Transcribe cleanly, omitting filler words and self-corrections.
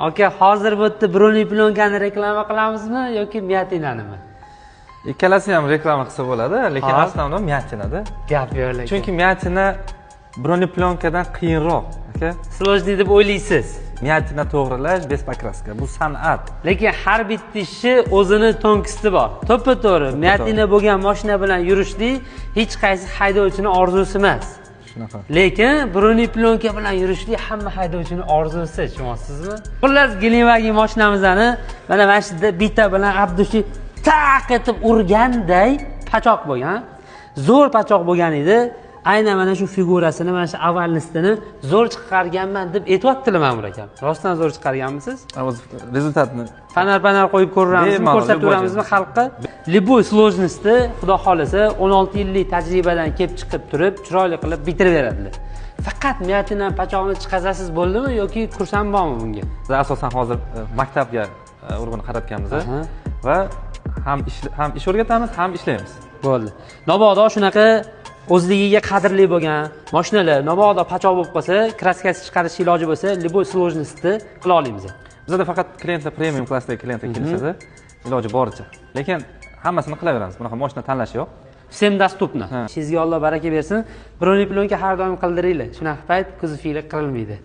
Aka, hozir bu yerda Bruni plonkani reklama qilamizmi yoki Miatinanimi? Ikkalasi ham reklama qilsa bo'ladi, lekin основном Miatinada. Gap yo'q lekin. Chunki Miatina Bruni plonkadan qiyinroq, aka. Sложный deb o'ylaysiz. Miatina to'g'rilash, без покраска. Bu san'at. Lekin har bitta ishi o'zini tonkisti bor. To'ppa-to'g'ri, Miatina bo'lgan mashina bilan yurishlik hech qaysi haydovchini orzusi emas. Shunaqa. Lekin Bruni plonka bilan yurishlik hamma haydovchining orzusi, tushunyapsizmi? Xullas, Gelenwagen mashinamizni mana shu yerda bitta bilan Abdushi taq etib urganday pachoq bo'lgan. Zo'r pachoq bo'lgan edi. Aynan mana shu figurasini, mana shu avalnistini zo'r chiqarganman deb aytayaptilar Ma'mur akam. Rostdan zo'r chiqarganmisiz? O'z rezultatni Panar qo'yib ko'ramizmi, ko'rsatuvramizmi xalqqa? Liboy sложности, xudo xolasa 16 yillik tajribadan kelib chiqib turib, chiroyli qilib bitirib beradilar. Faqat Miatina pachoqni chiqazasiz bo'ldimi yoki kurs ham bormi bunga? Biz asosan hozir maktabga urg'uni qaratganmiz va ham ish o'rgatamiz, ham ishlaymiz. Bo'ldi. Mabodo shunaqa o'zligiga qadrli bo'lgan mashinalar mabodo pachoq bo'lib qolsa, kraskasi chiqarish iloji bo'lsa, liboy sложности qila olamiz. Bizda faqat klientlar premium klassdagi klientlar kelishadi, iloji boricha. Lekin hammasini qilaveramiz. Bunaqa mashina tanlash yo'q. Всем доступно. Sizga Alloh baraka bersin. Bruni plonka har doim qildiringlar. Shunaqa payt kuzovinglar qirilmaydi.